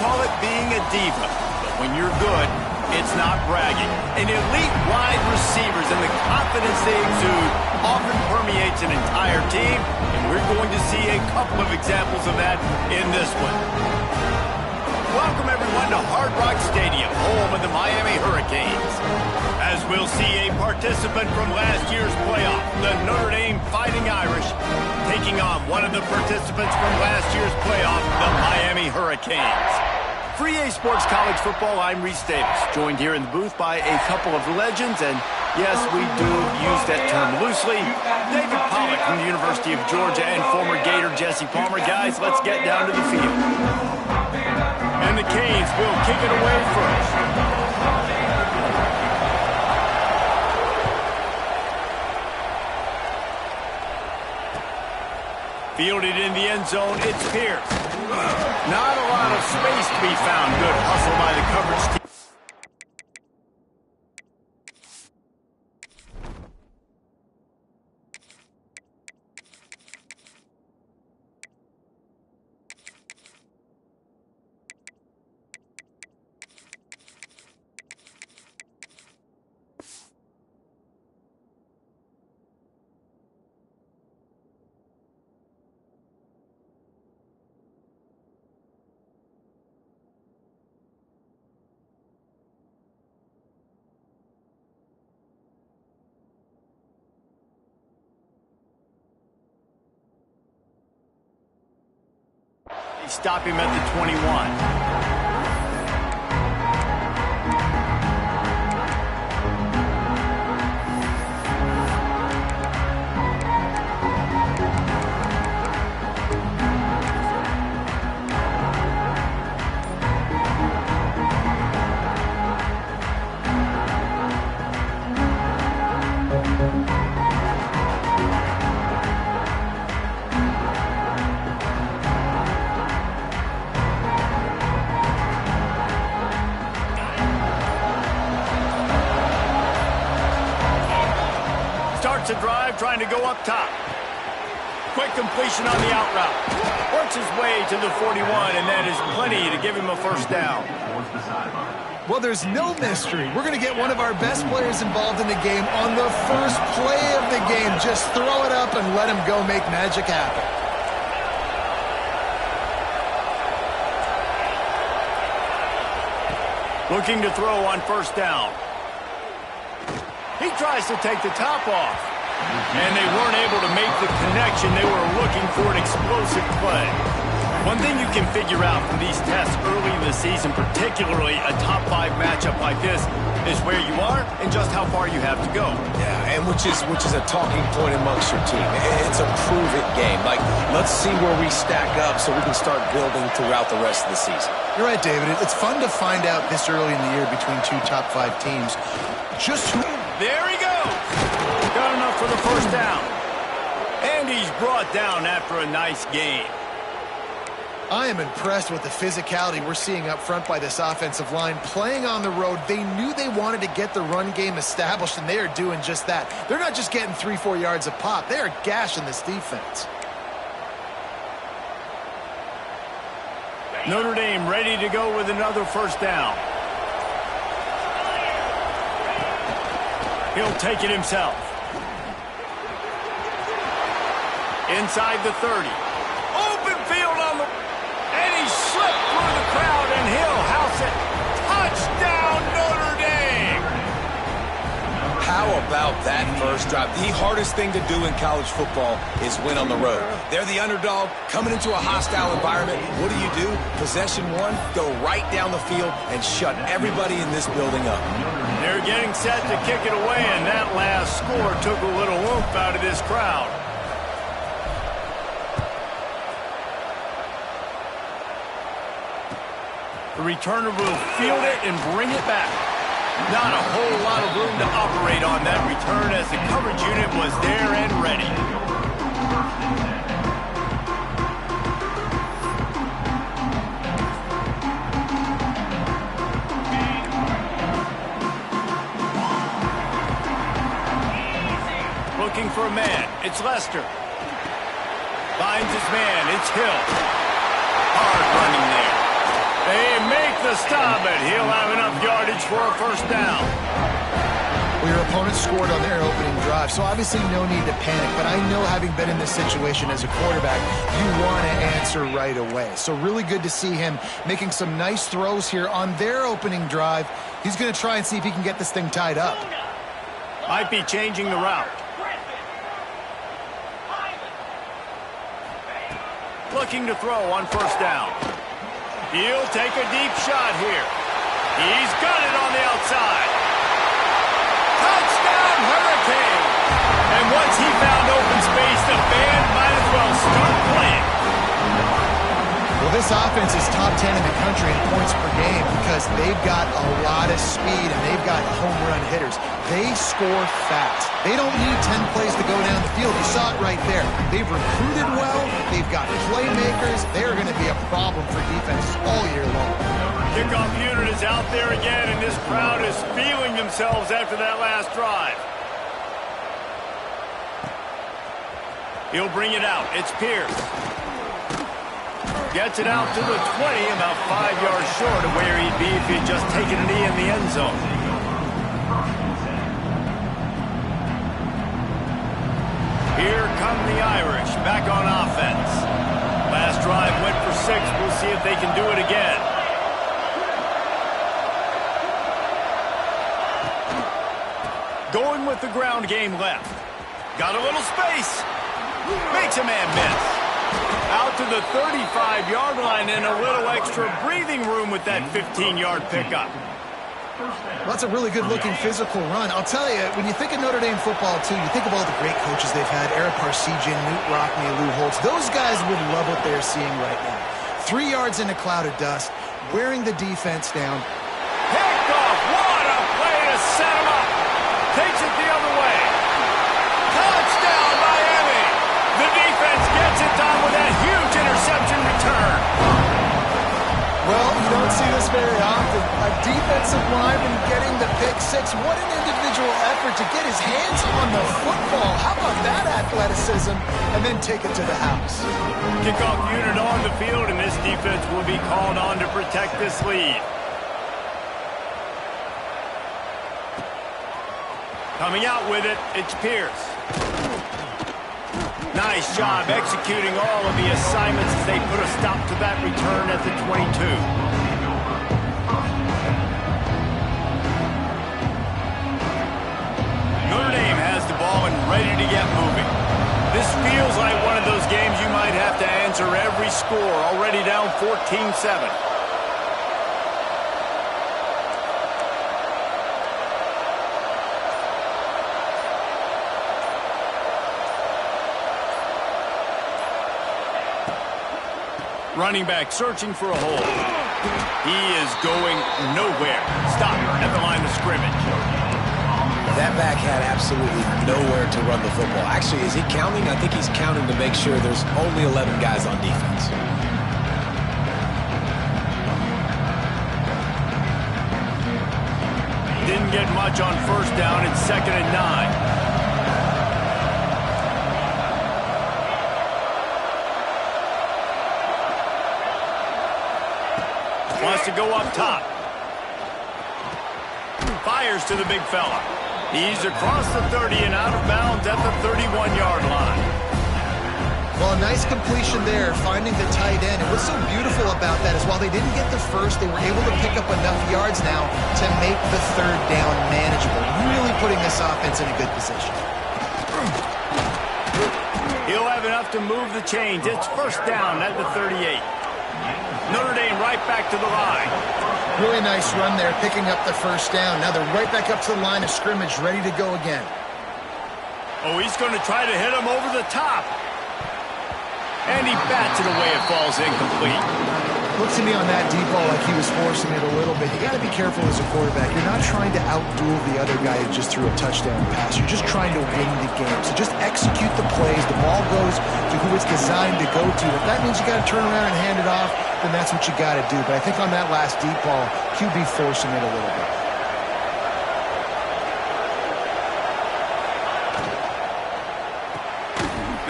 call it being a diva, but when you're good, it's not bragging. An elite wide receivers and the confidence they exude often permeates an entire team, and we're going to see a couple of examples of that in this one. Welcome, everyone, to Hard Rock Stadium, home of the Miami Hurricanes. As we'll see a participant from last year's playoff, the Notre Dame Fighting Irish, taking on one of the participants from last year's playoff, the Miami Hurricanes. For EA Sports College Football, I'm Reese Davis, joined here in the booth by a couple of legends, and yes, we do use that term loosely. David Pollack from the University of Georgia and former Gator Jesse Palmer. Guys, let's get down to the field. And the Canes will kick it away first. Fielded in the end zone, it's Pierce. Not a lot of space to be found. Good hustle by the coverage team. They stop him at the 21. Starts a drive trying to go up top. Quick completion on the out route. Works his way to the 41, and that is plenty to give him a first down. Well, there's no mystery. We're going to get one of our best players involved in the game on the first play of the game. Just throw it up and let him go make magic happen. Looking to throw on first down. He tries to take the top off. And they weren't able to make the connection. They were looking for an explosive play. One thing you can figure out from these tests early in the season, particularly a top 5 matchup like this, is where you are and just how far you have to go. Yeah, and which is a talking point amongst your team. It's a prove-it game. Like, let's see where we stack up so we can start building throughout the rest of the season. You're right, David. It's fun to find out this early in the year between two top 5 teams just who... There he goes. Got enough for the first down. And he's brought down after a nice game. I am impressed with the physicality we're seeing up front by this offensive line. Playing on the road, they knew they wanted to get the run game established, and they are doing just that. They're not just getting 3-4 yards a pop. They are gashing this defense. Notre Dame ready to go with another first down. He'll take it himself. Inside the 30. Open field on the... And he slipped through the crowd, and he'll house it. Touchdown, Notre Dame! How about that first drive? The hardest thing to do in college football is win on the road. They're the underdog, coming into a hostile environment. What do? Possession one, go right down the field and shut everybody in this building up. They're getting set to kick it away, and that last score took a little oomph out of this crowd. The returner will field it and bring it back. Not a whole lot of room to operate on that return as the coverage unit was there and ready. Looking for a man. It's Lester. Finds his man. It's Hill. Hard running there. They the stop, but he'll have enough yardage for a first down. Well, your opponent scored on their opening drive, so obviously no need to panic. But I know, having been in this situation as a quarterback, you want to answer right away. So really good to see him making some nice throws here on their opening drive. He's going to try and see if he can get this thing tied up. Might be changing the route. Looking to throw on first down. He'll take a deep shot here. He's got it on the outside. Touchdown, Hurricane! And once he found open space, the band might as well start playing. Well, this offense is top 10 in the country in points per game because they've got a lot of speed and they've got home run hitters. They score fast. They don't need 10 plays to go down the field. You saw it right there. They've recruited well. They've got playmakers. They're going to be a problem for defenses all year long. Kickoff unit is out there again, and this crowd is feeling themselves after that last drive. He'll bring it out. It's Pierce. Gets it out to the 20, about 5 yards short of where he'd be if he'd just taken a knee in the end zone. Here come the Irish, back on offense. Last drive went for 6. We'll see if they can do it again. Going with the ground game left. Got a little space. Makes a man miss. Out to the 35-yard line and a little extra breathing room with that 15-yard pickup. Well, that's a really good-looking physical run. I'll tell you, when you think of Notre Dame football, too, you think of all the great coaches they've had, Eric Parsegian, Newt Rockne, Lou Holtz. Those guys would love what they're seeing right now. 3 yards in a cloud of dust, wearing the defense down. Picked off. What a play to set him up. Takes it the other way. Touchdown, Miami. The defense gets it done with that huge interception return. Well, you don't see this very often. A defensive lineman getting the pick six. What an individual effort to get his hands on the football. How about that athleticism? And then take it to the house. Kickoff unit on the field, and this defense will be called on to protect this lead. Coming out with it, it's Pierce. Nice job executing all of the assignments as they put a stop to that return at the 22. Notre Dame has the ball and ready to get moving. This feels like one of those games you might have to answer every score, already down 14-7. Running back searching for a hole. He is going nowhere. Stop at the line of scrimmage. That back had absolutely nowhere to run the football. Actually, is he counting? I think he's counting to make sure there's only 11 guys on defense. Didn't get much on first down. It's 2nd and 9. Wants to go up top. Fires to the big fella. He's across the 30 and out of bounds at the 31-yard line. Well, a nice completion there, finding the tight end. And what's so beautiful about that is while they didn't get the first, they were able to pick up enough yards now to make the 3rd down manageable. Really putting this offense in a good position. He'll have enough to move the chains. It's first down at the 38. Notre Dame right back to the line. Really nice run there, picking up the first down. Now they're right back up to the line of scrimmage, ready to go again. Oh, he's going to try to hit him over the top. And he bats it away. It falls incomplete. Looks to me on that deep ball like he was forcing it a little bit. You got to be careful as a quarterback. You're not trying to outduel the other guy who just threw a touchdown pass. You're just trying to win the game. So just execute the plays. The ball goes to who it's designed to go to. If that means you got to turn around and hand it off, then that's what you got to do. But I think on that last deep ball, QB forcing it a little bit.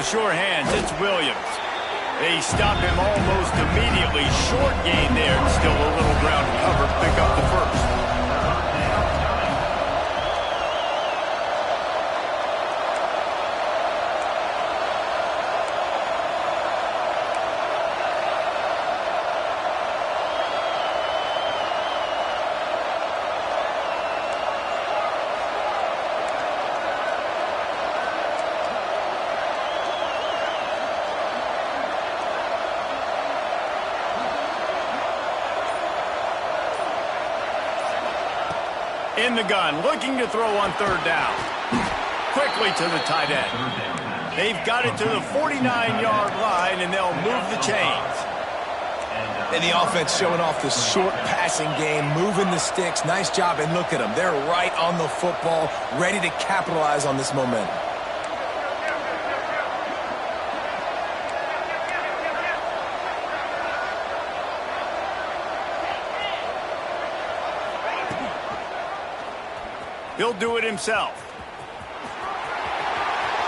The sure hands, it's Williams. They stop him almost immediately. Short gain there, and still a little ground cover. In the gun, looking to throw on third down. Quickly to the tight end. They've got it to the 49-yard line, and they'll move the chains. And the offense showing off the short passing game, moving the sticks. Nice job, and look at them. They're right on the football, ready to capitalize on this momentum. He'll do it himself.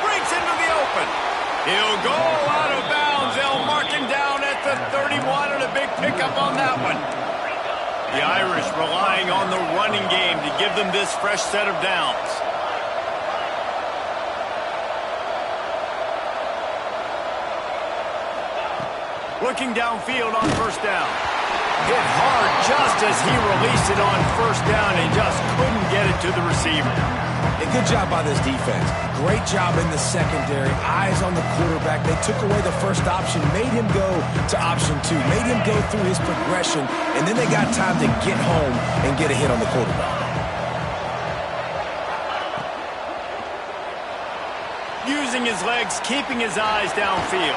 Breaks into the open. He'll go out of bounds. They'll mark him down at the 31, and a big pickup on that one. The Irish relying on the running game to give them this fresh set of downs. Looking downfield on first down. Hit hard just as he released it on first down and just couldn't get it to the receiver. A good job by this defense. Great job in the secondary. Eyes on the quarterback. They took away the first option, made him go to option 2, made him go through his progression, and then they got time to get home and get a hit on the quarterback. Using his legs, keeping his eyes downfield.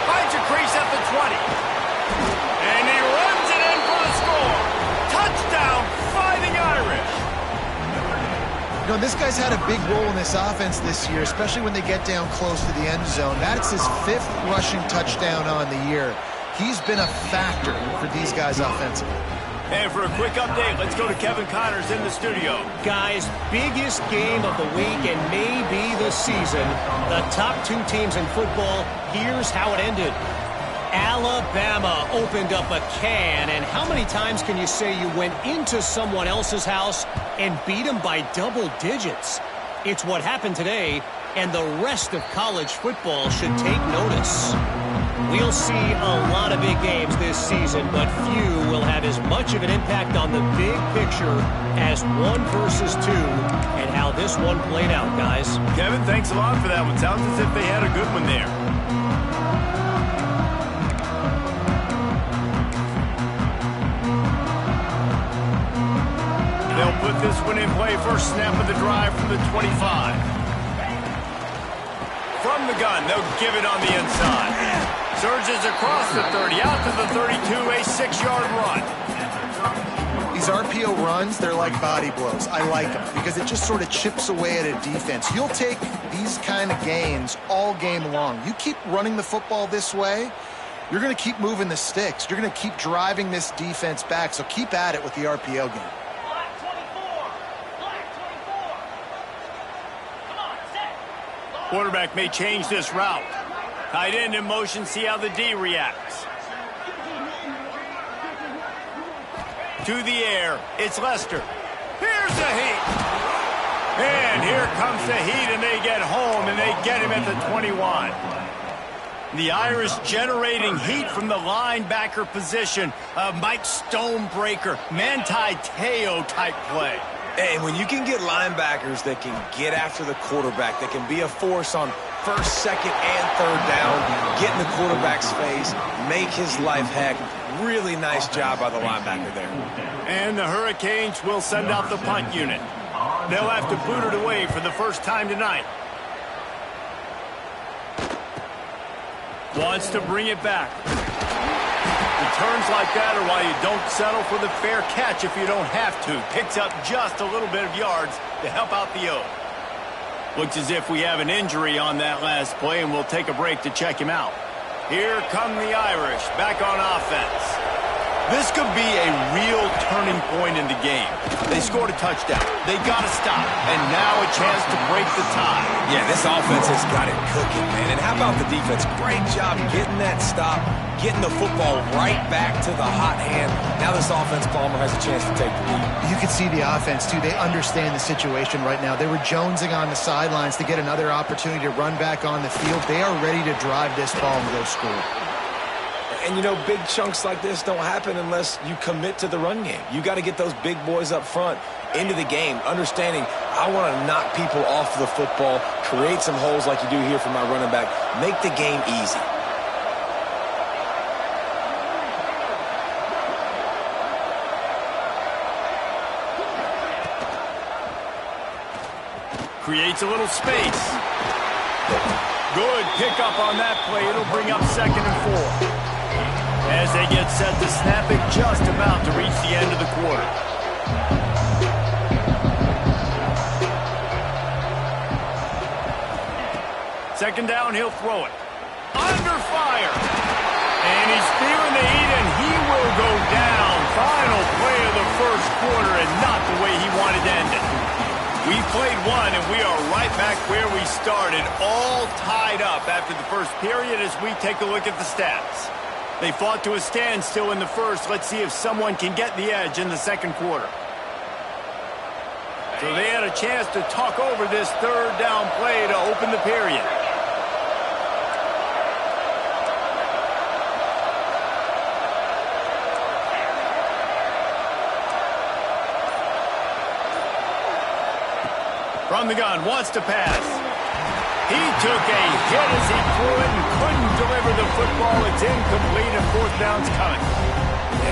Finds a crease at the 20. And he runs it in for a score. Touchdown, Fighting Irish. You know, this guy's had a big role in this offense this year, especially when they get down close to the end zone. That's his 5th rushing touchdown on the year. He's been a factor for these guys offensively. And for a quick update, let's go to Kevin Connors in the studio. Guys, biggest game of the week and maybe the season. The top 2 teams in football, here's how it ended. Alabama opened up a can, and how many times can you say you went into someone else's house and beat them by double digits? It's what happened today, and the rest of college football should take notice. We'll see a lot of big games this season, but few will have as much of an impact on the big picture as 1 versus 2, and how this one played out, guys. Kevin, thanks a lot for that one. Sounds as if they had a good one there. They'll put this one in play. First snap of the drive from the 25. From the gun, they'll give it on the inside. Surges across the 30, out to the 32, a 6-yard run. These RPO runs, they're like body blows. I like them because it just sort of chips away at a defense. You'll take these kind of gains all game long. You keep running the football this way, you're going to keep moving the sticks. You're going to keep driving this defense back, so keep at it with the RPO game. Quarterback may change this route. Tight end in motion, see how the D reacts. To the air, it's Lester. Here's the heat. And here comes the heat, and they get home, and they get him at the 21. The Irish generating heat from the linebacker position. A Mike Stonebreaker, Manti Te'o type play. And when you can get linebackers that can get after the quarterback, that can be a force on first, second, and third down, get in the quarterback's face, make his life heck. Really nice job by the linebacker there. And the Hurricanes will send out the punt unit. They'll have to boot it away for the first time tonight. Wants to bring it back. Returns like that are why you don't settle for the fair catch if you don't have to. Picks up just a little bit of yards to help out the O. Looks as if we have an injury on that last play, and we'll take a break to check him out. Here come the Irish back on offense. This could be a real turning point in the game. They scored a touchdown. They got to stop. And now a chance to break the tie. Yeah, this offense has got it cooking, man. And how about the defense? Great job getting that stop, getting the football right back to the hot hand. Now this offense, Palmer, has a chance to take the lead. You can see the offense, too. They understand the situation right now. They were jonesing on the sidelines to get another opportunity to run back on the field. They are ready to drive this ball and go score. And, you know, big chunks like this don't happen unless you commit to the run game. You got to get those big boys up front into the game, understanding I want to knock people off the football, create some holes like you do here for my running back, make the game easy. Creates a little space. Good pickup on that play. It'll bring up 2nd and 4. As they get set to snap it, just about to reach the end of the quarter. Second down, he'll throw it. Under fire. And he's feeling the heat, and he will go down. Final play of the first quarter, and not the way he wanted to end it. We played one, and we are right back where we started, all tied up after the first period as we take a look at the stats. They fought to a standstill in the first. Let's see if someone can get the edge in the second quarter. So they had a chance to talk over this third down play to open the period. From the gun, wants to pass. He took a hit as he threw it and couldn't deliver the football. It's incomplete and 4th down's coming.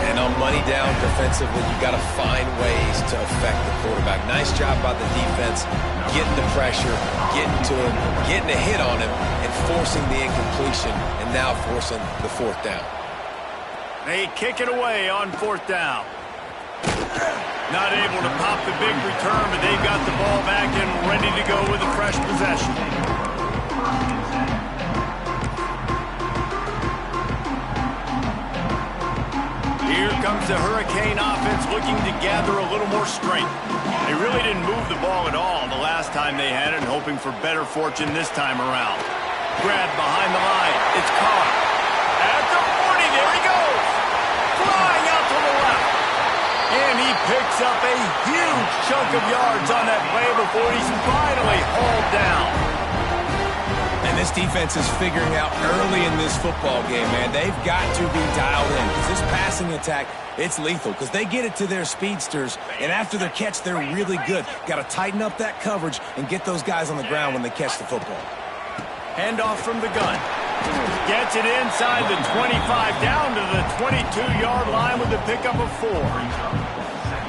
And on money down defensively, you got to find ways to affect the quarterback. Nice job by the defense, getting the pressure, getting to him, getting a hit on him, and forcing the incompletion, and now forcing the 4th down. They kick it away on 4th down. Not able to pop the big return, but they've got the ball back and ready to go with a fresh possession. Here comes the Hurricane offense looking to gather a little more strength. They really didn't move the ball at all the last time they had it, and hoping for better fortune this time around. Grabbed behind the line. It's caught. At the 40, there he goes. Flying out to the left. And he picks up a huge chunk of yards on that play before he's finally hauled down. And this defense is figuring out early in this football game, man. They've got to be dialed in. This passing attack, it's lethal because they get it to their speedsters, and after their catch, they're really good. Got to tighten up that coverage and get those guys on the ground when they catch the football. Handoff from the gun. Gets it inside the 25, down to the 22-yard line with a pickup of 4.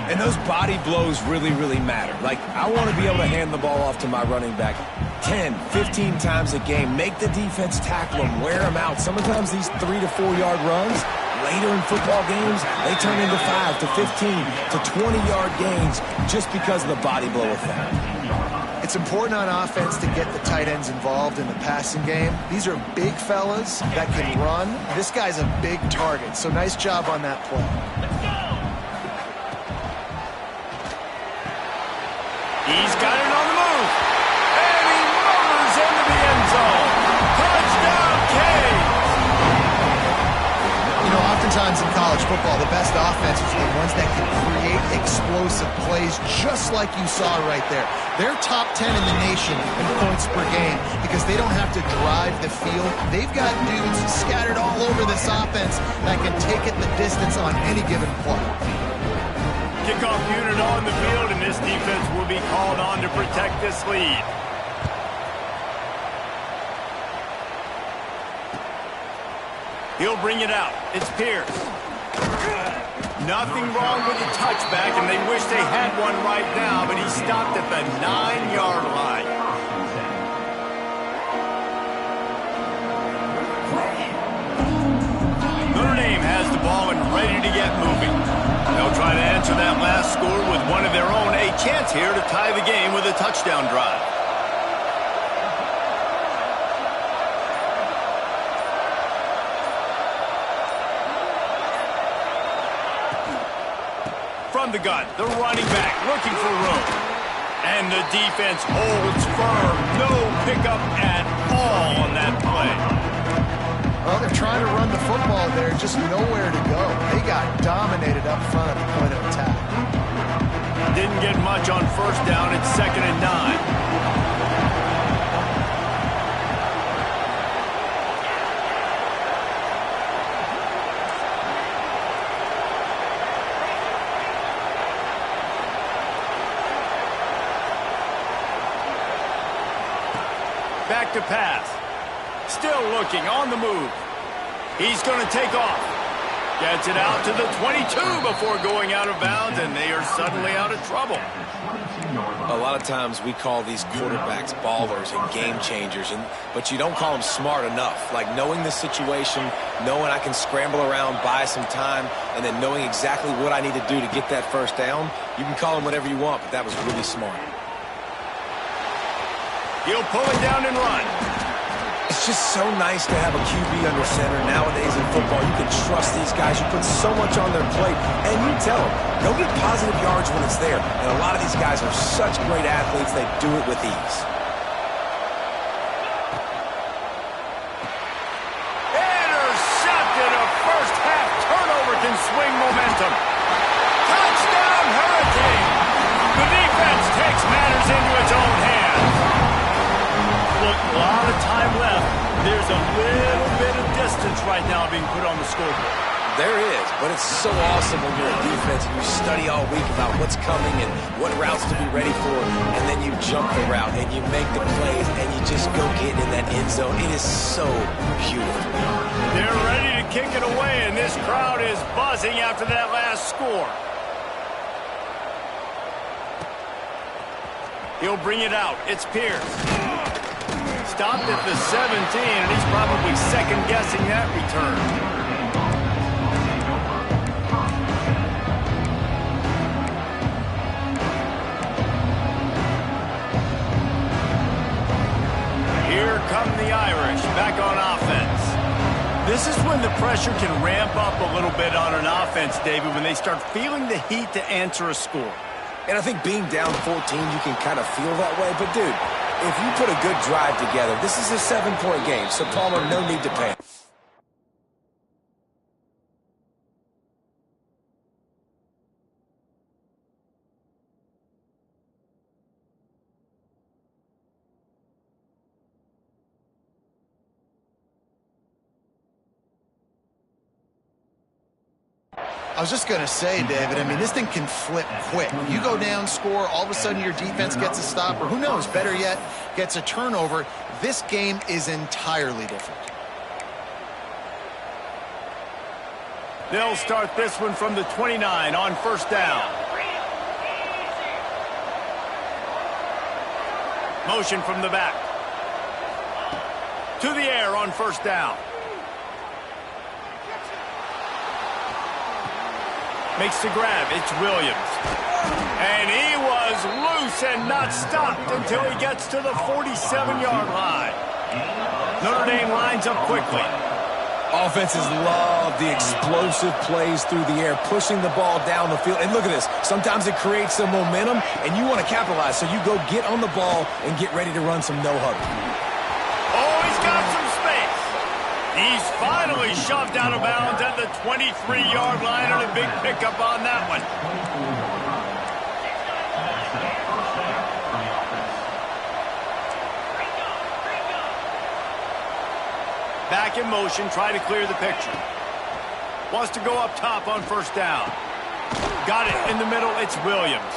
And those body blows really, really matter. Like, I want to be able to hand the ball off to my running back 10, 15 times a game. Make the defense tackle them, wear them out. Sometimes these 3 to 4 yard runs, later in football games, they turn into 5 to 15 to 20-yard gains just because of the body blow effect. It's important on offense to get the tight ends involved in the passing game. These are big fellas that can run. This guy's a big target, so nice job on that play. He's got it on the move. And he motors into the end zone. Touchdown, Canes! You know, oftentimes in college football, the best offenses are the ones that can create explosive plays just like you saw right there. They're top 10 in the nation in points per game because they don't have to drive the field. They've got dudes scattered all over this offense that can take it the distance on any given play. Kickoff unit on the field, and this defense will be called on to protect this lead. He'll bring it out. It's Pierce. Nothing wrong with the touchback, and they wish they had one right now, but he stopped at the 9-yard line. Notre Dame has the ball and ready to get moving. They'll try to answer that last score with one of their own. A chance here to tie the game with a touchdown drive. From the gun, the running back looking for room. And the defense holds firm. No pickup at all on that play. Well, they're trying to run the football there, just nowhere to go. They got dominated up front at the point of attack. Didn't get much on first down. It's 2nd and 9. Back to pass. Still looking on the move. He's going to take off. Gets it out to the 22 before going out of bounds, and they are suddenly out of trouble. A lot of times we call these quarterbacks ballers and game changers, but you don't call them smart enough. Like knowing the situation, knowing I can scramble around, buy some time, and then knowing exactly what I need to do to get that first down. You can call them whatever you want, but that was really smart. He'll pull it down and run. It's just so nice to have a QB under center. Nowadays in football, you can trust these guys. You put so much on their plate, and you tell them, go get positive yards when it's there. And a lot of these guys are such great athletes, they do it with ease. Intercepted. A first-half turnover can swing momentum. Touchdown, Hurricane. The defense takes matters into its own hands. Look, a lot of time left. There's a little bit of distance right now being put on the scoreboard. There is, but it's so awesome when you're a defense and you study all week about what's coming and what routes to be ready for, and then you jump the route and you make the plays and you just go get in that end zone. It is so beautiful. They're ready to kick it away, and this crowd is buzzing after that last score. He'll bring it out. It's Pierce. Stopped at the 17, and he's probably second-guessing that return. Here come the Irish, back on offense. This is when the pressure can ramp up a little bit on an offense, David, when they start feeling the heat to answer a score. And I think being down 14, you can kind of feel that way. But, dude, if you put a good drive together, this is a 7-point game, so Palmer, no need to panic. I was just going to say, David, I mean, this thing can flip quick. You go down, score, all of a sudden your defense gets a stop, or who knows, better yet, gets a turnover. This game is entirely different. They'll start this one from the 29 on first down. Motion from the back. To the air on first down. Makes the grab. It's Williams. And he was loose and not stopped until he gets to the 47-yard line. Notre Dame lines up quickly. Offenses love the explosive plays through the air, pushing the ball down the field. And look at this. Sometimes it creates some momentum, and you want to capitalize. So you go get on the ball and get ready to run some no-huddle. Oh, he's got some space. He's finally shoved out of bounds at the 23-yard line, and a big pickup on that one. Back in motion, try to clear the picture. Wants to go up top on first down. Got it in the middle, it's Williams.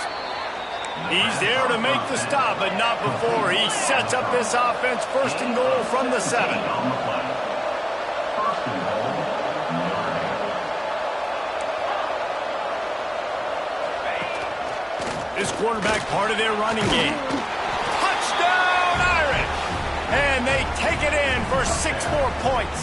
He's there to make the stop, but not before. He sets up this offense first and goal from the 7. This quarterback part of their running game. Touchdown, Irish! And they take it in for 6 more points.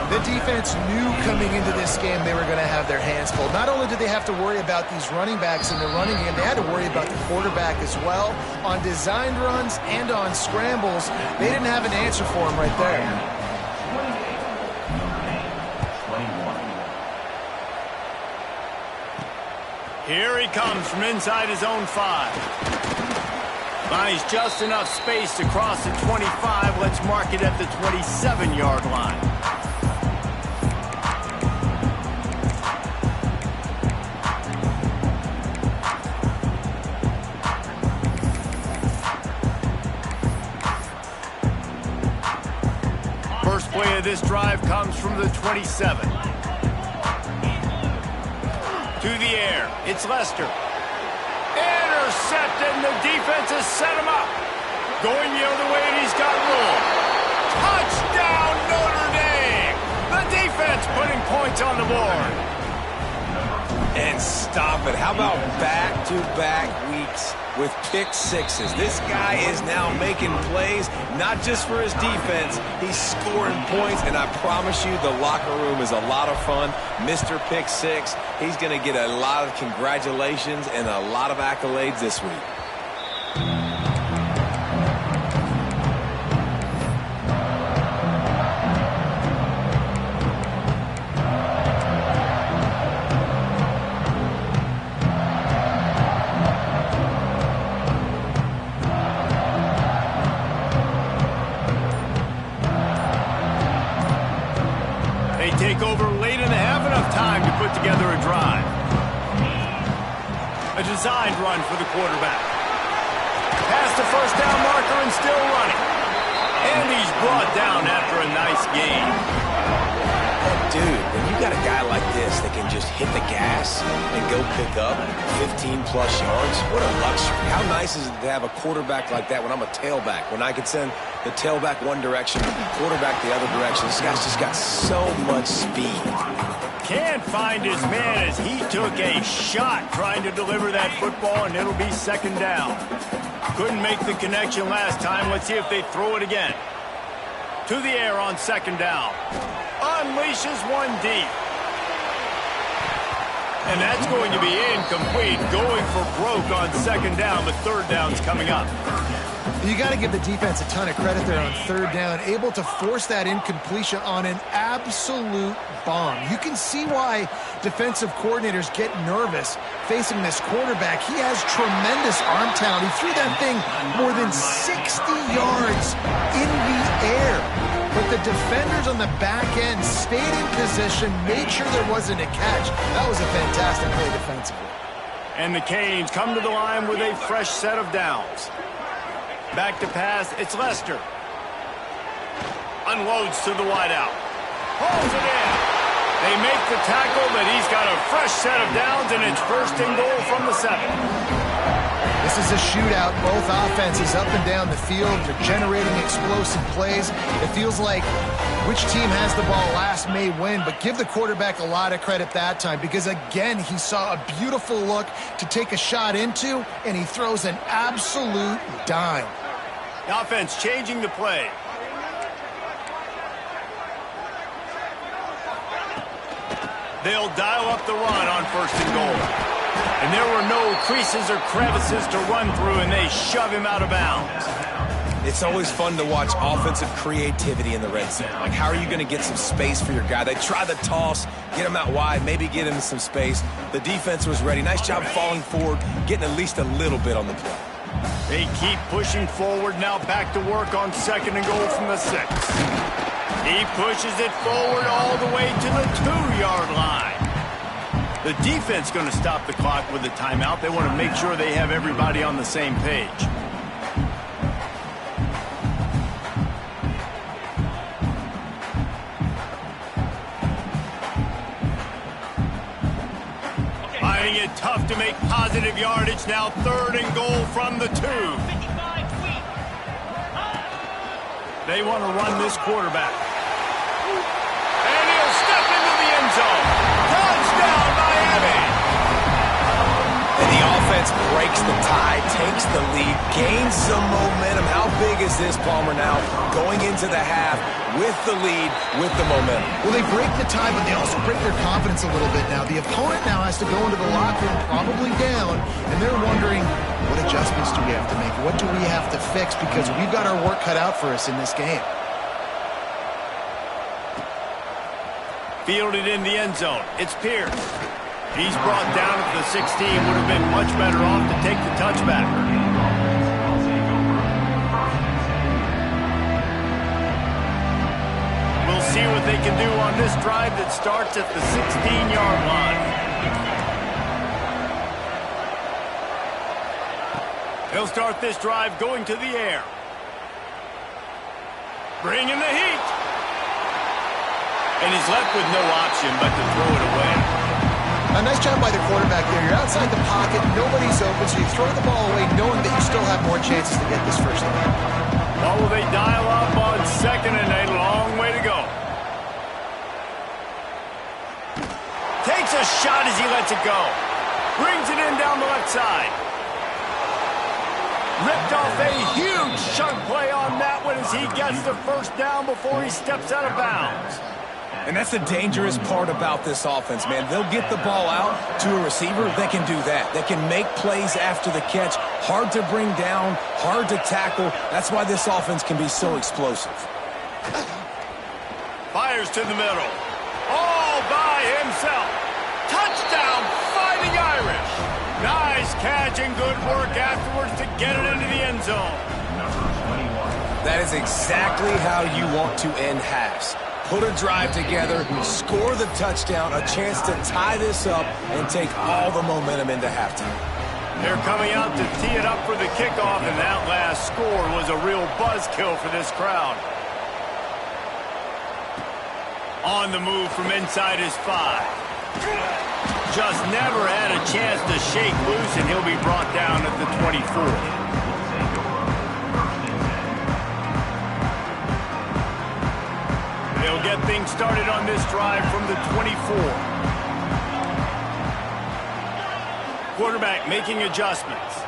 The defense knew coming into this game they were going to have their hands full. Not only did they have to worry about these running backs in the running game, they had to worry about the quarterback as well. On designed runs and on scrambles, they didn't have an answer for him right there. Here he comes from inside his own 5. Finds just enough space to cross the 25. Let's mark it at the 27-yard line. First play of this drive comes from the 27. To the air, it's Lester. Intercepted, and the defense has set him up. Going the other way, and he's got room. Touchdown, Notre Dame! The defense defense putting points on the board. And stop it. How about back-to-back weeks with pick sixes? This guy is now making plays, not just for his defense. He's scoring points, and I promise you the locker room is a lot of fun. Mr. Pick Six, he's going to get a lot of congratulations and a lot of accolades this week. Take over late in the half, enough time to put together a drive. A designed run for the quarterback. Past the first down marker and still running. And he's brought down after a nice gain. Dude, when you got a guy like this that can just hit the gas and go pick up 15-plus yards, what a luxury. How nice is it to have a quarterback like that when I'm a tailback, when I can send the tailback one direction, quarterback the other direction. This guy's just got so much speed. Can't find his man as he took a shot trying to deliver that football, and it'll be second down. Couldn't make the connection last time. Let's see if they throw it again. To the air on second down. Unleashes one deep. And that's going to be incomplete. Going for broke on second down, but third down's coming up. You got to give the defense a ton of credit there on third down, able to force that incompletion on an absolute bomb. You can see why defensive coordinators get nervous facing this quarterback. He has tremendous arm talent. He threw that thing more than 60 yards in the air. But the defenders on the back end stayed in position, made sure there wasn't a catch. That was a fantastic play defensively. And the Canes come to the line with a fresh set of downs. Back to pass, it's Lester. Unloads to the wideout. Pulls it in. They make the tackle, but he's got a fresh set of downs, and it's first and goal from the 7. This is a shootout. Both offenses up and down the field. They're generating explosive plays. It feels like which team has the ball last may win, but give the quarterback a lot of credit that time because, again, he saw a beautiful look to take a shot into, and he throws an absolute dime. The offense changing the play. They'll dial up the run on first and goal. And there were no creases or crevices to run through, and they shove him out of bounds. It's always fun to watch offensive creativity in the red zone. Like, how are you going to get some space for your guy? They try the toss, get him out wide, maybe get him some space. The defense was ready. Nice job falling forward, getting at least a little bit on the play. They keep pushing forward, now back to work on second and goal from the 6. He pushes it forward all the way to the 2-yard line. The defense going to stop the clock with a timeout. They want to make sure they have everybody on the same page. Finding it tough to make positive yardage. Now third and goal from the 2. They want to run this quarterback. And he'll step into the end zone. Touchdown, Miami! And the offense breaks the tie, takes the lead, gains some momentum. How big is this, Palmer, now? Going into the half with the lead, with the momentum. Well, they break the tie, but they also break their confidence a little bit now. The opponent now has to go into the locker room, probably down, and they're wondering, what adjustments do we have to make? What do we have to fix? Because we've got our work cut out for us in this game. Fielded in the end zone. It's Pierce. He's brought down at the 16. Would have been much better off to take the touchback. We'll see what they can do on this drive that starts at the 16-yard line. They'll start this drive going to the air. Bringing the heat. And he's left with no option but to throw it away. A nice job by the quarterback there. You're outside the pocket, nobody's open, so you throw the ball away knowing that you still have more chances to get this first down. Well, will they dial up on second and a long way to go? Takes a shot as he lets it go. Brings it in down the left side. Ripped off a huge chunk play on that one as he gets the first down before he steps out of bounds. And that's the dangerous part about this offense, man. They'll get the ball out to a receiver. They can do that. They can make plays after the catch. Hard to bring down, hard to tackle. That's why this offense can be so explosive. Fires to the middle. All by himself. Touchdown, Fighting Irish. Nice catch and good work afterwards to get it into the end zone. That is exactly how you want to end halves. Put a drive together, score the touchdown, a chance to tie this up, and take all the momentum into halftime. They're coming out to tee it up for the kickoff, and that last score was a real buzzkill for this crowd. On the move from inside his 5. Just never had a chance to shake loose, and he'll be brought down at the 24. They'll get things started on this drive from the 24. Quarterback making adjustments.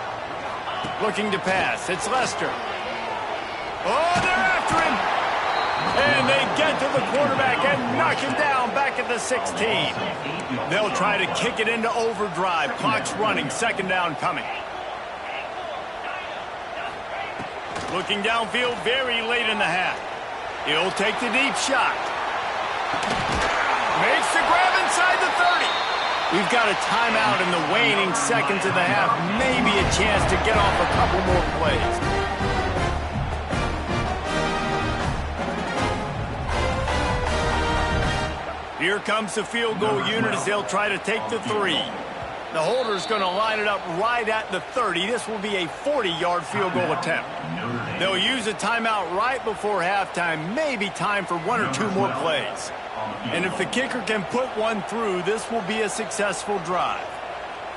Looking to pass. It's Lester. Oh, they're after him. And they get to the quarterback and knock him down back at the 16. They'll try to kick it into overdrive. Clock's running. Second down coming. Looking downfield very late in the half. He'll take the deep shot. Makes the grab inside the 30. We've got a timeout in the waning seconds of the half. Maybe a chance to get off a couple more plays. Here comes the field goal unit as they'll try to take the 3. The holder's going to line it up right at the 30. This will be a 40-yard field goal attempt. They'll use a timeout right before halftime. Maybe time for 1 or 2 more plays. And if the kicker can put one through, this will be a successful drive.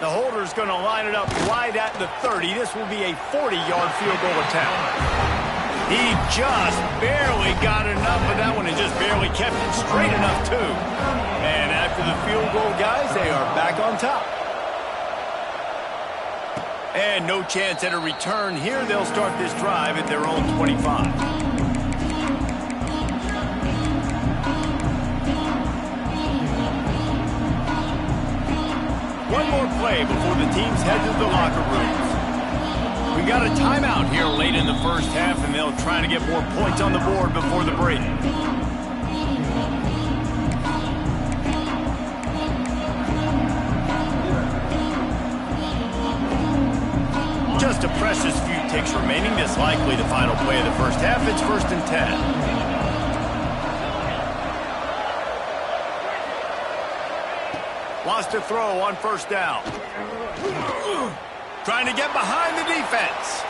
The holder's going to line it up right at the 30. This will be a 40-yard field goal attempt. He just barely got enough of that one and just barely kept it straight enough, too. And after the field goal, guys, they are back on top. And no chance at a return here. They'll start this drive at their own 25. One more play before the teams head to the locker rooms. We got a timeout here late in the first half, and they'll try to get more points on the board before the break. Just a precious few ticks remaining. This likely the final play of the first half. It's 1st and 10. Lost a throw on first down. Trying to get behind the defense.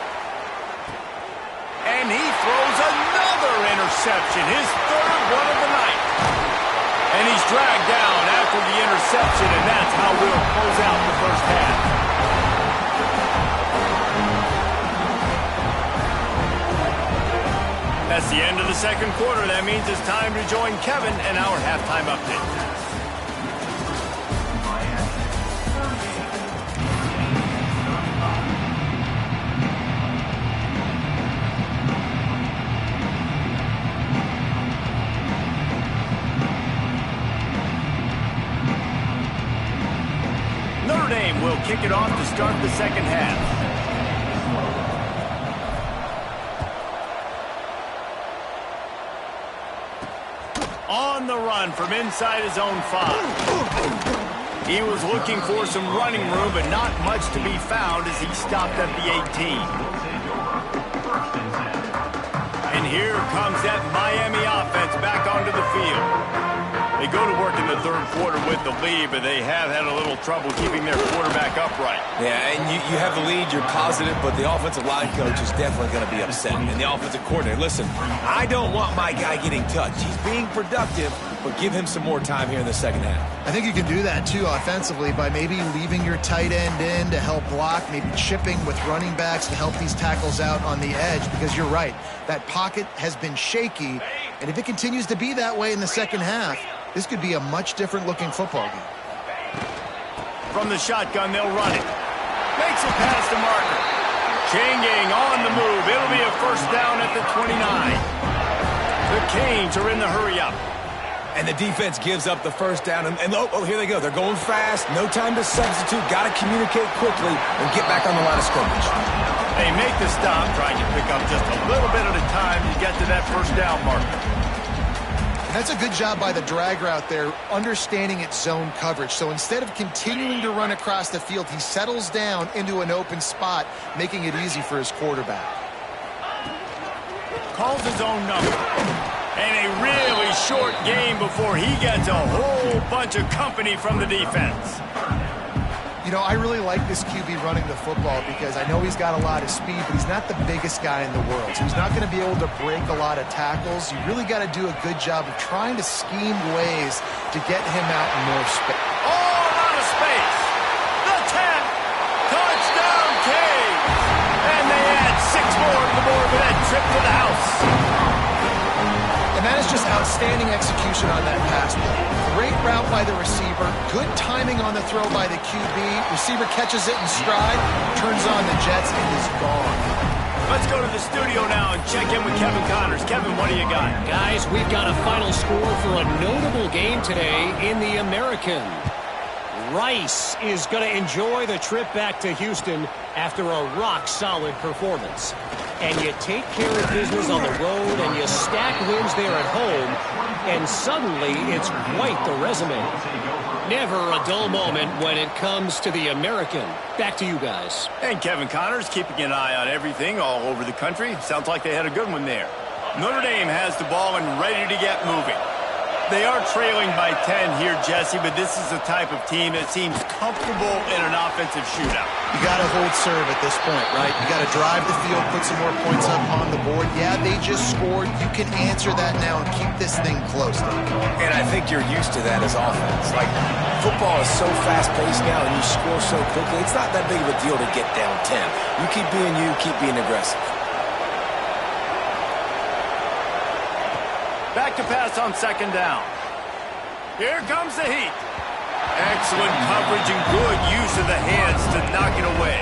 And he throws another interception. His 3rd one of the night. And he's dragged down after the interception, and that's how we'll close out the first half. That's the end of the second quarter. That means it's time to join Kevin and our halftime update. Notre Dame will kick it off to start the second half. On the run from inside his own 5. He was looking for some running room, but not much to be found as he stopped at the 18. And here comes that Miami offense back onto the field. They go to work in the third quarter with the lead, but they have had a little trouble keeping their quarterback upright. Yeah, and you have the lead, you're positive, but the offensive line coach is definitely going to be upset. And the offensive coordinator, listen, I don't want my guy getting touched. He's being productive, but give him some more time here in the second half. I think you can do that, too, offensively, by maybe leaving your tight end in to help block, maybe chipping with running backs to help these tackles out on the edge, because you're right. That pocket has been shaky, and if it continues to be that way in the second half, this could be a much different looking football game. From the shotgun, they'll run it. Makes it past the marker. Chain gang on the move. It'll be a first down at the 29. The Canes are in the hurry-up. And the defense gives up the first down. And oh, here they go. They're going fast. No time to substitute. Got to communicate quickly and get back on the line of scrimmage. They make the stop, trying to pick up just a little bit at a time to get to that first down marker. That's a good job by the drag route there, understanding its zone coverage. So instead of continuing to run across the field, he settles down into an open spot, making it easy for his quarterback. Calls his own number. And a really short game before he gets a whole bunch of company from the defense. You know, I really like this QB running the football because I know he's got a lot of speed, but he's not the biggest guy in the world. So he's not going to be able to break a lot of tackles. You really got to do a good job of trying to scheme ways to get him out in more space. All out of space. The 10. Touchdown, Canes. And they add 6 more to the board with that trip to the house. And that is just outstanding execution on that pass play. Great route by the receiver. Good timing on the throw by the QB. Receiver catches it in stride, turns on the jets, and is gone. Let's go to the studio now and check in with Kevin Connors. Kevin, what do you got? Guys, we've got a final score for a notable game today in the American. Rice is going to enjoy the trip back to Houston after a rock-solid performance. And you take care of business on the road and you stack wins there at home, and suddenly it's quite the resume. Never a dull moment when it comes to the American. Back to you guys. And Kevin Connors keeping an eye on everything all over the country. Sounds like they had a good one there. Notre Dame has the ball and ready to get moving. They are trailing by 10 here, Jesse, but this is the type of team that seems comfortable in an offensive shootout. You got to hold serve at this point, right? You got to drive the field, put some more points up on the board. Yeah, they just scored. You can answer that now and keep this thing close. And I think you're used to that as offense. Like, football is so fast-paced now and you score so quickly, it's not that big of a deal to get down 10. You keep being you, keep being aggressive. Back to pass on second down. Here comes the heat. Excellent coverage and good use of the hands to knock it away.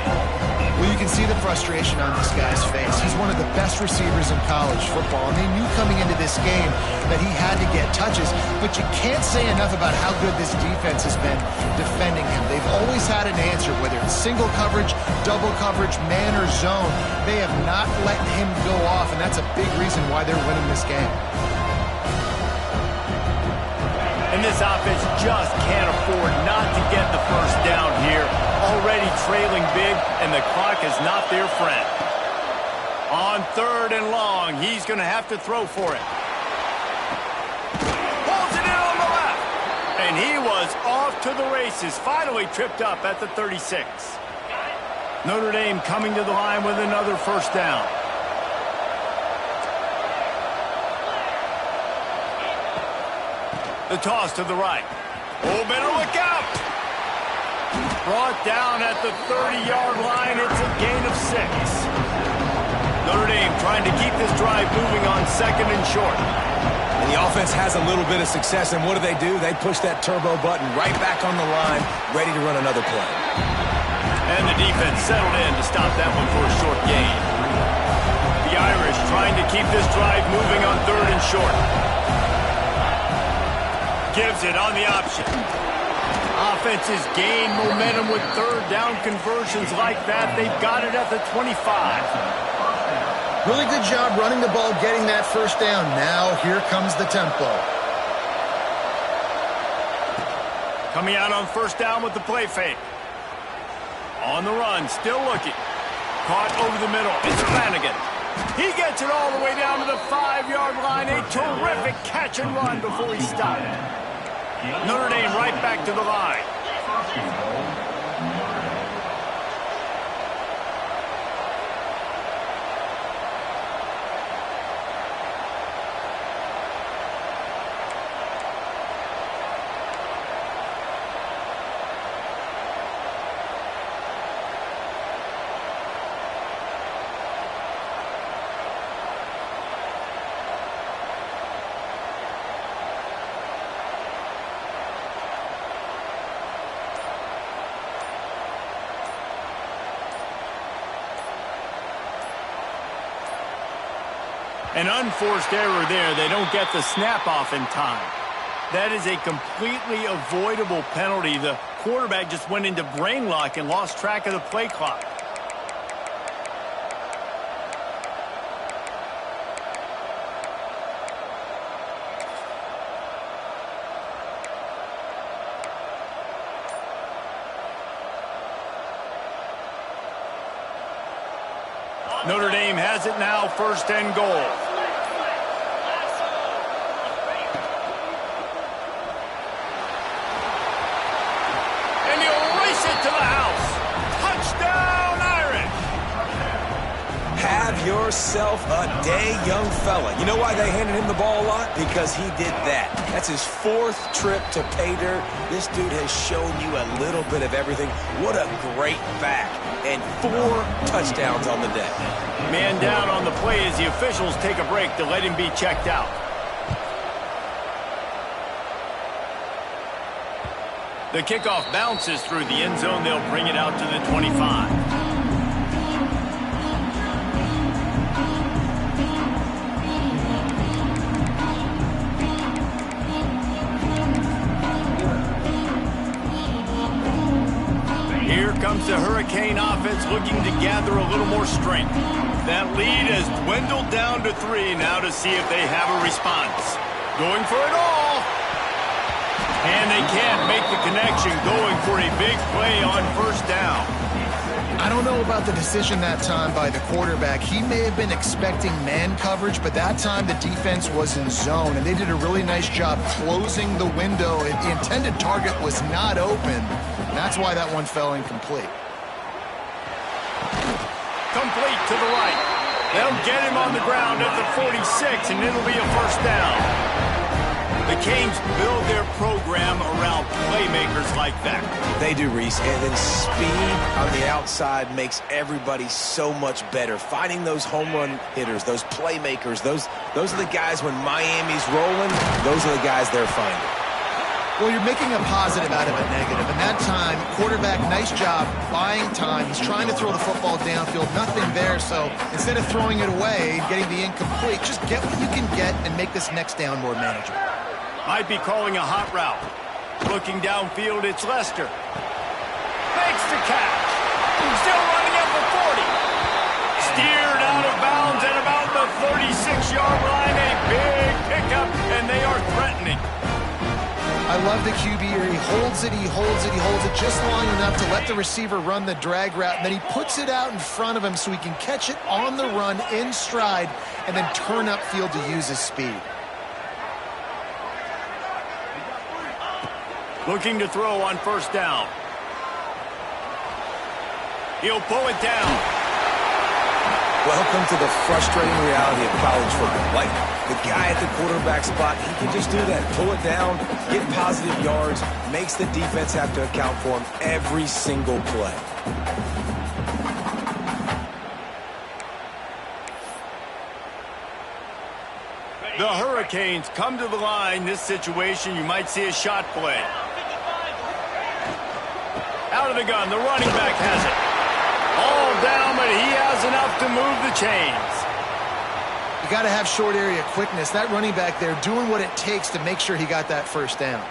Well, you can see the frustration on this guy's face. He's one of the best receivers in college football, and they knew coming into this game that he had to get touches, but you can't say enough about how good this defense has been defending him. They've always had an answer, whether it's single coverage, double coverage, man or zone. They have not let him go off, and that's a big reason why they're winning this game. And this offense just can't afford not to get the first down here. Already trailing big, and the clock is not their friend. On third and long, he's going to have to throw for it. Pulls it in on the left. And he was off to the races, finally tripped up at the 36. Notre Dame coming to the line with another first down. The toss to the right. Oh, better look out. Brought down at the 30-yard line. It's a gain of 6. Notre Dame trying to keep this drive moving on second and short. And the offense has a little bit of success, and what do? They push that turbo button right back on the line, ready to run another play. And the defense settled in to stop that one for a short gain. The Irish trying to keep this drive moving on third and short. Gives it on the option. Offenses gain momentum with third down conversions like that. They've got it at the 25. Really good job running the ball, getting that first down. Now here comes the tempo. Coming out on first down with the play fake. On the run, still looking. Caught over the middle. It's Flanagan. He gets it all the way down to the 5-yard line. A terrific catch and run before he stopped. Notre Dame right back to the line. An unforced error there. They don't get the snap off in time. That is a completely avoidable penalty. The quarterback just went into brain lock and lost track of the play clock. Notre Dame has it now, 1st and goal. And he'll race it to the house. Touchdown, Irish. Have yourself a day, young fella. You know why they handed him the ball a lot? Because he did that. That's his 4th trip to pay dirt. This dude has shown you a little bit of everything. What a great back. And 4 touchdowns on the day. Man down on the play as the officials take a break to let him be checked out. The kickoff bounces through the end zone. They'll bring it out to the 25. Here comes the Hurricane offense looking to gather a little more strength. That lead has dwindled down to 3 now to see if they have a response. Going for it all. And they can't make the connection, going for a big play on 1st down. I don't know about the decision that time by the quarterback. He may have been expecting man coverage, but that time the defense was in zone, and they did a really nice job closing the window. The intended target was not open. That's why that one fell incomplete. Complete to the right. They'll get him on the ground at the 46, and it'll be a 1st down. The Canes build their program around playmakers like that. They do, Reese. And then speed on the outside makes everybody so much better. Finding those home run hitters, those playmakers, those are the guys when Miami's rolling, those are the guys they're finding. Well, you're making a positive out of a negative. And that time, quarterback, nice job buying time. He's trying to throw the football downfield. Nothing there. So instead of throwing it away and getting the incomplete, just get what you can get and make this next down more manageable. Might be calling a hot route. Looking downfield, it's Lester. Makes the catch. Still running at the 40. Steered out of bounds at about the 36-yard line. A big pickup, and they are threatening. I love the QB here. He holds it, he holds it, he holds it just long enough to let the receiver run the drag route, and then he puts it out in front of him so he can catch it on the run in stride and then turn upfield to use his speed. Looking to throw on 1st down. He'll pull it down. Welcome to the frustrating reality of college football. Like the guy at the quarterback spot, he can just do that. Pull it down, get positive yards, makes the defense have to account for him every single play. The Hurricanes come to the line. This situation, you might see a shot play. Out of the gun, the running back has it. All down, but he has enough to move the chains. You got to have short area quickness. That running back there doing what it takes to make sure he got that 1st down.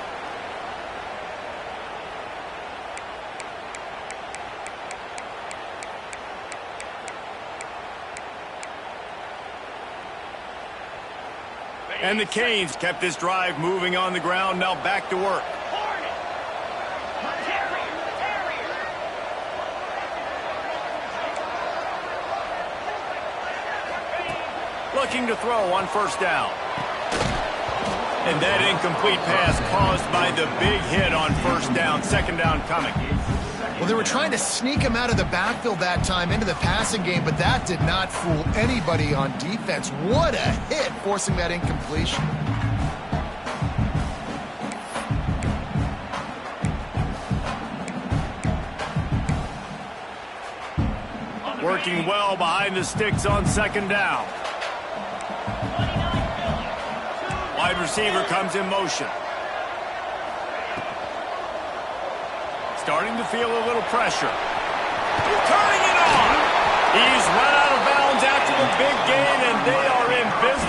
And the Canes kept this drive moving on the ground. Now back to work. Looking to throw on 1st down. And that incomplete pass caused by the big hit on 1st down. 2nd down coming. Well, they were trying to sneak him out of the backfield that time into the passing game, but that did not fool anybody on defense. What a hit, forcing that incompletion. Working well behind the sticks on 2nd down. Wide receiver comes in motion. Starting to feel a little pressure. Turning it on. He's run out of bounds after the big gain, and they are in business.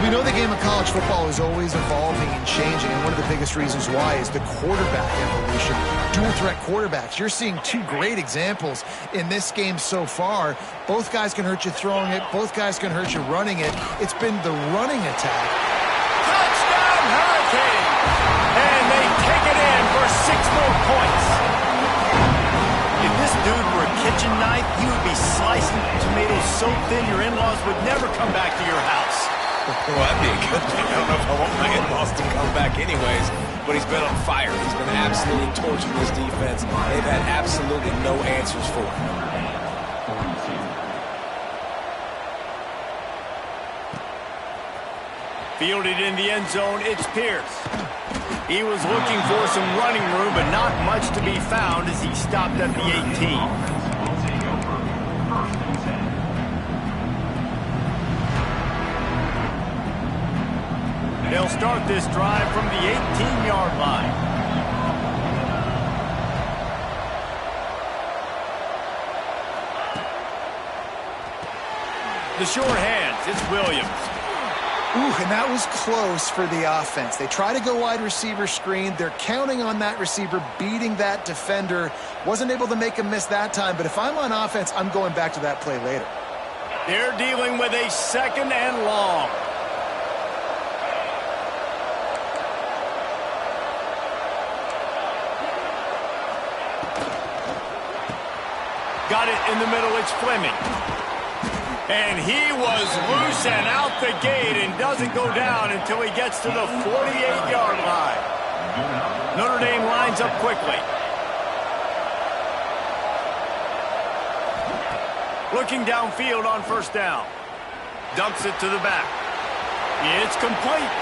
We know the game of college football is always evolving and changing, and one of the biggest reasons why is the quarterback evolution. Dual-threat quarterbacks. You're seeing two great examples in this game so far. Both guys can hurt you throwing it. Both guys can hurt you running it. It's been the running attack. Touchdown, Hurricane! And they take it in for 6 more points. If this dude were a kitchen knife, you would be slicing tomatoes so thin your in-laws would never come back to your house. Well, that'd be a good thing. I don't know if I want my in-laws to come back anyways, but he's been on fire. He's been absolutely torching this defense. They've had absolutely no answers for him. Fielded in the end zone, it's Pierce. He was looking for some running room, but not much to be found as he stopped at the 18. They'll start this drive from the 18-yard line. The short hands, it's Williams. Ooh, and that was close for the offense. They try to go wide receiver screen. They're counting on that receiver beating that defender. Wasn't able to make him miss that time, but if I'm on offense, I'm going back to that play later. They're dealing with a 2nd and long. Got it in the middle, it's Fleming. And he was loose and out the gate and doesn't go down until he gets to the 48-yard line. Notre Dame lines up quickly. Looking downfield on 1st down. Dumps it to the back. It's complete.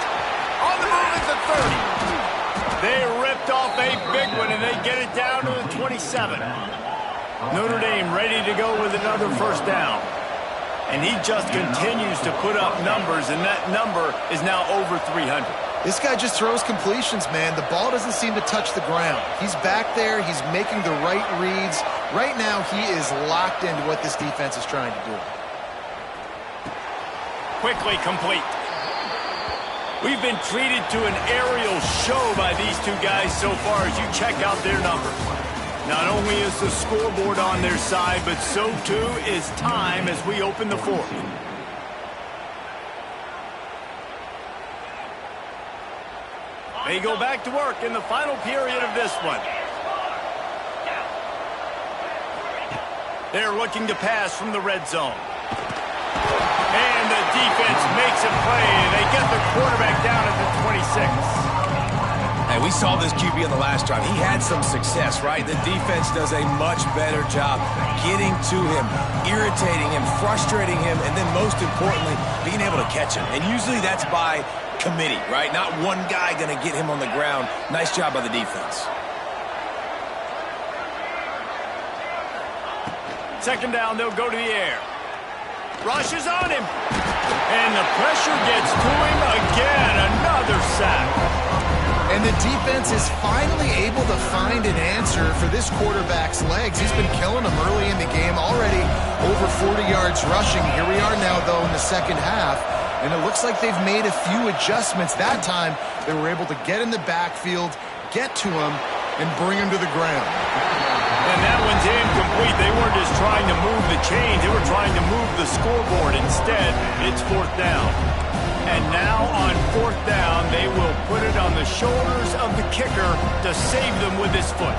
On the move at the 30. They ripped off a big one and they get it down to the 27. Notre Dame ready to go with another 1st down. And he just continues to put up numbers, and that number is now over 300. This guy just throws completions, man. The ball doesn't seem to touch the ground. He's back there. He's making the right reads. Right now, he is locked into what this defense is trying to do. Quickly complete. We've been treated to an aerial show by these two guys so far as you check out their numbers. Not only is the scoreboard on their side, but so too is time as we open the 4th. They go back to work in the final period of this one. They're looking to pass from the red zone. And the defense makes a play, and they get the quarterback down at the 26. Hey, we saw this QB on the last drive. He had some success, right? The defense does a much better job getting to him, irritating him, frustrating him, and then most importantly, being able to catch him. And usually that's by committee, right? Not one guy going to get him on the ground. Nice job by the defense. 2nd down, they'll go to the air. Rush is on him. And the pressure gets to him again. Another sack. And the defense is finally able to find an answer for this quarterback's legs. He's been killing them early in the game, already over 40 yards rushing. Here we are now, though, in the 2nd half, and it looks like they've made a few adjustments. That time, they were able to get in the backfield, get to him, and bring him to the ground. And that one's incomplete. They weren't just trying to move the chains. They were trying to move the scoreboard. Instead, it's 4th down. And now on 4th down, they will put it on the shoulders of the kicker to save them with his foot.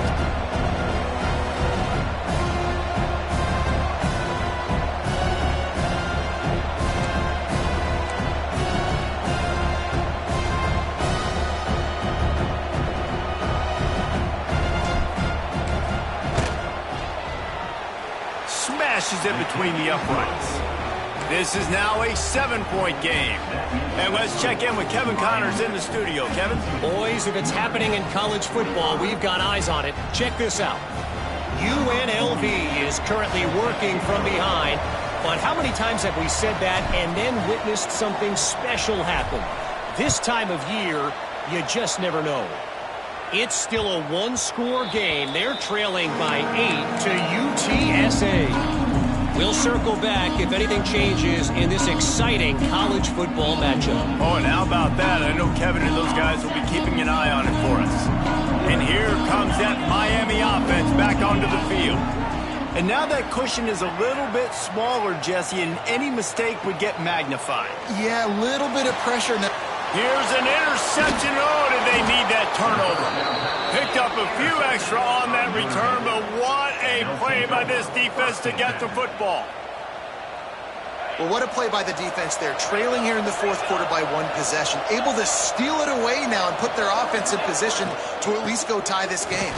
Smashes it between the uprights. This is now a 7-point game. And let's check in with Kevin Connors in the studio. Kevin? Boys, if it's happening in college football, we've got eyes on it. Check this out. UNLV is currently working from behind, but how many times have we said that and then witnessed something special happen? This time of year, you just never know. It's still a one-score game. They're trailing by 8 to UTSA. We'll circle back if anything changes in this exciting college football matchup. Oh, and how about that? I know Kevin and those guys will be keeping an eye on it for us. And here comes that Miami offense back onto the field. And now that cushion is a little bit smaller, Jesse, and any mistake would get magnified. Yeah, a little bit of pressure now. Here's an interception. Oh, did they need that turnover? Picked up a few extra on that return, but what a play by this defense to get the football. Well, what a play by the defense there. Trailing here in the fourth quarter by one possession. Able to steal it away now and put their offense in position to at least go tie this game.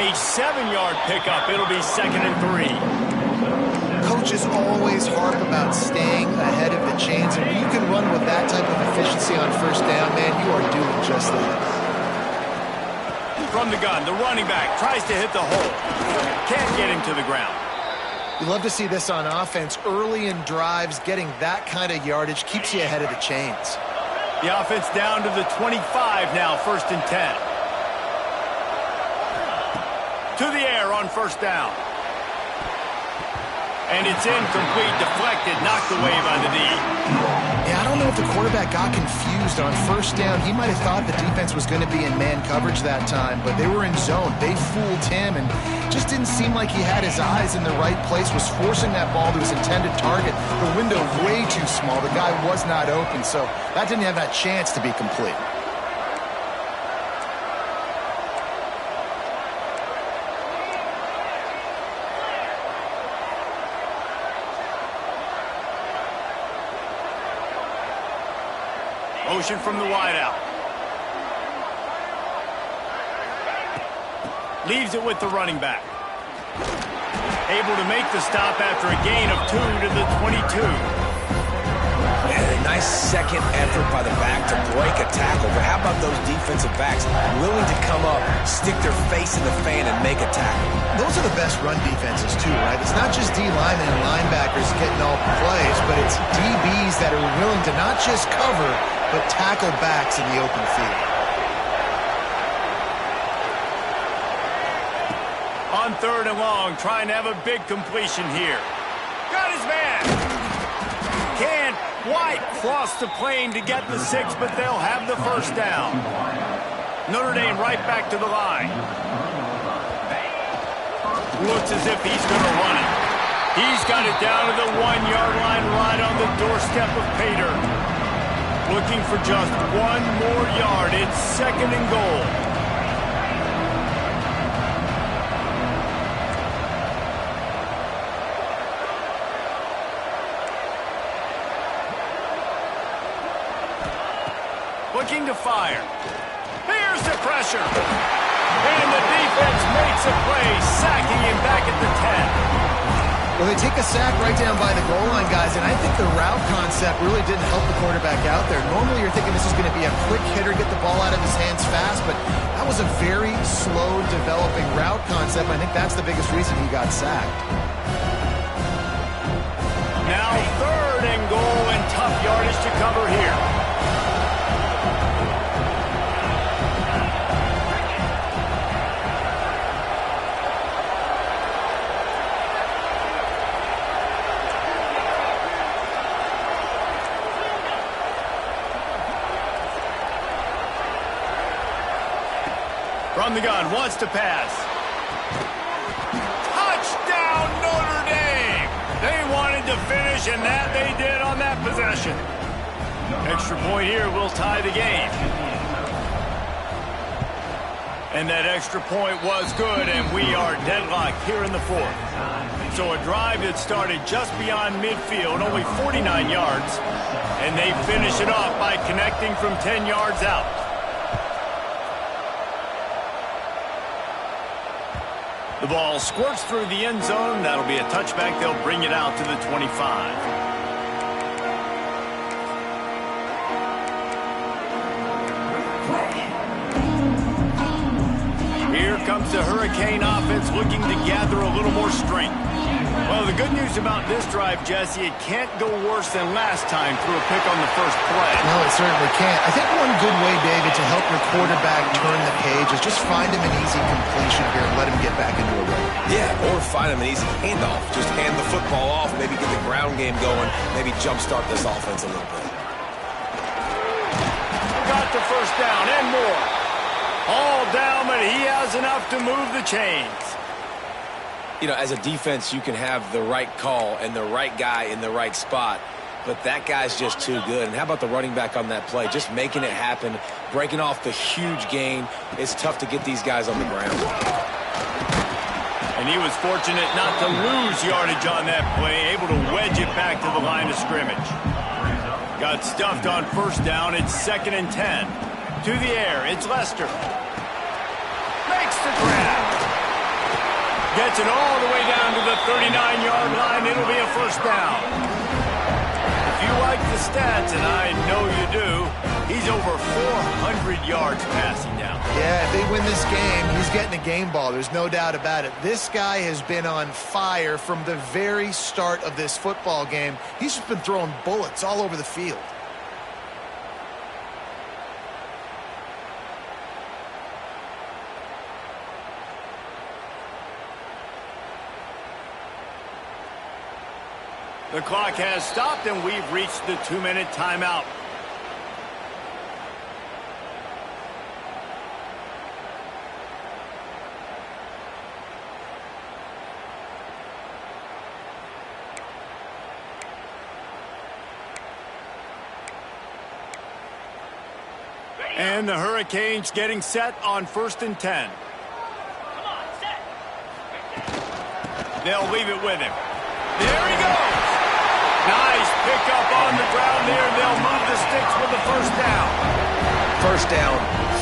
A 7-yard pickup. It'll be 2nd and 3. Coaches always harp about staying ahead of the chains, and when you can run with that type of efficiency on first down, man, you are doing just that. From the gun, the running back tries to hit the hole. Can't get him to the ground. You love to see this on offense. Early in drives, getting that kind of yardage keeps you ahead of the chains. The offense down to the 25 now, 1st and 10. To the air on first down. And it's incomplete, deflected, knocked away by the D. Yeah, I don't know if the quarterback got confused on first down. He might have thought the defense was going to be in man coverage that time, but they were in zone. They fooled him and just didn't seem like he had his eyes in the right place, was forcing that ball to his intended target. The window way too small. The guy was not open, so that didn't have that chance to be complete. Motion from the wideout. Leaves it with the running back. Able to make the stop after a gain of 2 to the 22. And a nice second effort by the back to break a tackle. But how about those defensive backs willing to come up, stick their face in the fan, and make a tackle? Those are the best run defenses, too, right? It's not just D linemen and linebackers getting all the plays, but it's DBs that are willing to not just cover, but tackle backs in the open field. On 3rd and long, trying to have a big completion here. Got his man. Can White cross the plane to get the 6, but they'll have the first down. Notre Dame right back to the line. Looks as if he's going to run it. He's got it down to the 1-yard line right on the doorstep of Pater. Looking for just 1 more yard. It's 2nd and goal. Looking to fire. Here's the pressure. And the defense makes a play, sacking him back at the 10. Well, they take a sack right down by the goal line, guys, and I think the route concept really didn't help the quarterback out there. Normally, you're thinking this is going to be a quick hitter, get the ball out of his hands fast, but that was a very slow developing route concept. I think that's the biggest reason he got sacked. Now 3rd and goal and tough yardage to cover here. From the gun, wants to pass. Touchdown, Notre Dame! They wanted to finish, and that they did on that possession. Extra point here will tie the game. And that extra point was good, and we are deadlocked here in the 4th. So a drive that started just beyond midfield, only 49 yards, and they finish it off by connecting from 10 yards out. The ball squirts through the end zone. That'll be a touchback. They'll bring it out to the 25. Here comes the Hurricane offense looking to gather a little more strength. Well, the good news about this drive, Jesse, it can't go worse than last time through a pick on the first play. No, it certainly can't. I think one good way, David, to help your quarterback turn the page is just find him an easy completion here and let him get back into a rhythm. Yeah, or find him an easy handoff. Just hand the football off, maybe get the ground game going, maybe jumpstart this offense a little bit. Got the first down and more. All down, but he has enough to move the chains. You know, as a defense, you can have the right call and the right guy in the right spot, but that guy's just too good. And how about the running back on that play? Just making it happen, breaking off the huge gain. It's tough to get these guys on the ground. And he was fortunate not to lose yardage on that play, able to wedge it back to the line of scrimmage. Got stuffed on first down. It's 2nd and 10. To the air, it's Lester. Makes the grab. Gets it all the way down to the 39-yard line. It'll be a first down. If you like the stats, and I know you do, he's over 400 yards passing now. Yeah, if they win this game, he's getting a game ball. There's no doubt about it. This guy has been on fire from the very start of this football game. He's just been throwing bullets all over the field. The clock has stopped, and we've reached the 2-minute timeout. And the Hurricanes getting set on 1st and 10. They'll leave it with him. There he goes. Nice pickup on the ground there. They'll move the sticks with the first down. First down,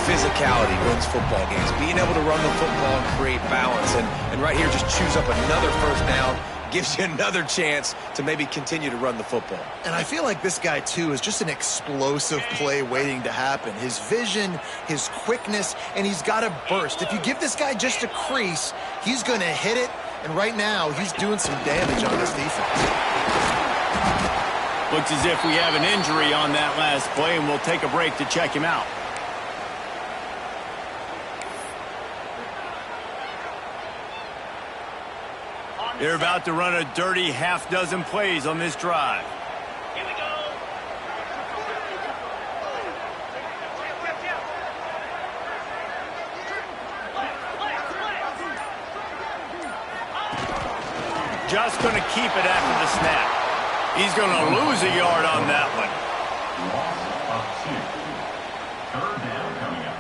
physicality wins football games. Being able to run the football and create balance. And right here, just choose up another first down. Gives you another chance to maybe continue to run the football. And I feel like this guy, too, is just an explosive play waiting to happen. His vision, his quickness, and he's got a burst. If you give this guy just a crease, he's going to hit it. And right now, he's doing some damage on this defense. Looks as if we have an injury on that last play, and we'll take a break to check him out. They're about to run a dirty half-dozen plays on this drive. Here we go. Just going to keep it after the snap. He's going to lose a yard on that one. Loss of 2. 3rd down coming up.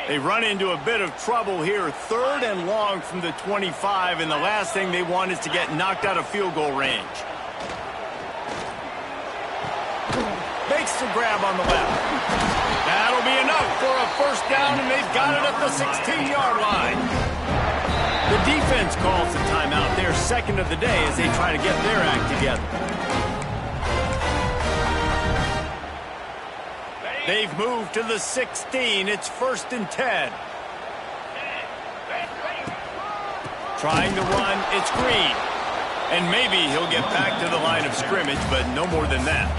They run into a bit of trouble here. 3rd and long from the 25, and the last thing they want is to get knocked out of field goal range. Makes the grab on the left. That'll be enough for a first down, and they've got it at the 16-yard line. The defense calls the timeout, their second of the day, as they try to get their act together. They've moved to the 16. It's 1st and 10. Trying to run, it's Green. And maybe he'll get back to the line of scrimmage, but no more than that.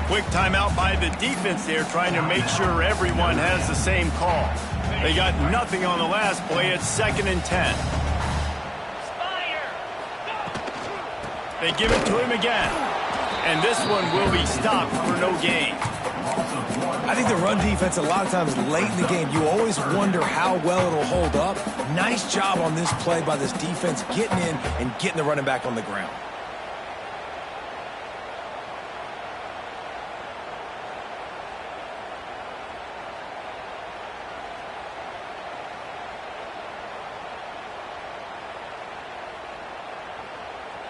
Quick timeout by the defense there, trying to make sure everyone has the same call. They got nothing on the last play. It's 2nd and 10. They give it to him again. And this one will be stopped for no gain. I think the run defense, a lot of times late in the game, you always wonder how well it'll hold up. Nice job on this play by this defense, getting in and getting the running back on the ground.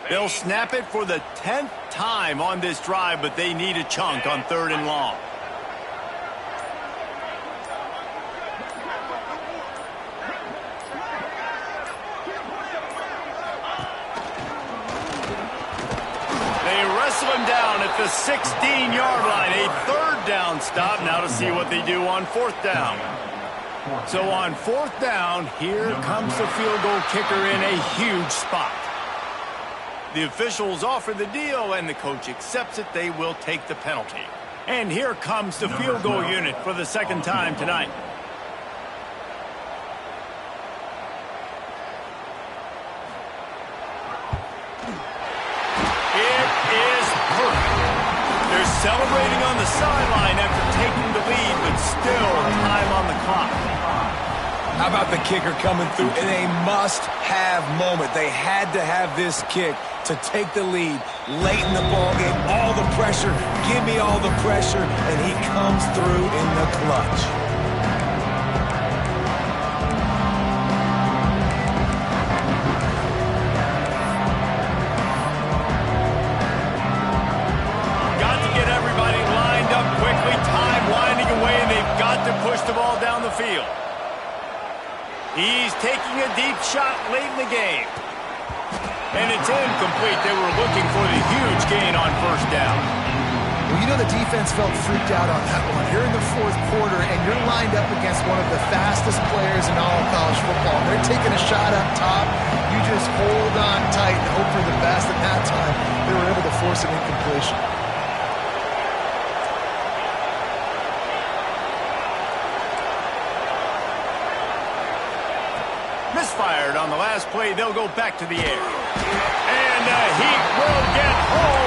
They'll snap it for the 10th time on this drive, but they need a chunk on 3rd and long. They whistle him down at the 16-yard line. A third down stop. Now to see what they do on fourth down. So on fourth down, here comes the field goal kicker in a huge spot. The officials offer the deal, and the coach accepts it. They will take the penalty. And here comes the field goal unit for the second time tonight. It is perfect. They're celebrating on the sideline after taking the lead, but still time on the clock. How about the kicker coming through in a must-have moment? They had to have this kick to take the lead late in the ballgame. All the pressure, give me all the pressure, and he comes through in the clutch. Got to get everybody lined up quickly, time winding away, and they've got to push the ball down the field. He's taking a deep shot late in the game. And it's incomplete. They were looking for the huge gain on first down. Well, you know the defense felt freaked out on that one. You're in the fourth quarter, and you're lined up against one of the fastest players in all of college football. They're taking a shot up top. You just hold on tight and hope for the best. And that time, they were able to force an incompletion. Misfired on the last play. They'll go back to the air. And he will get home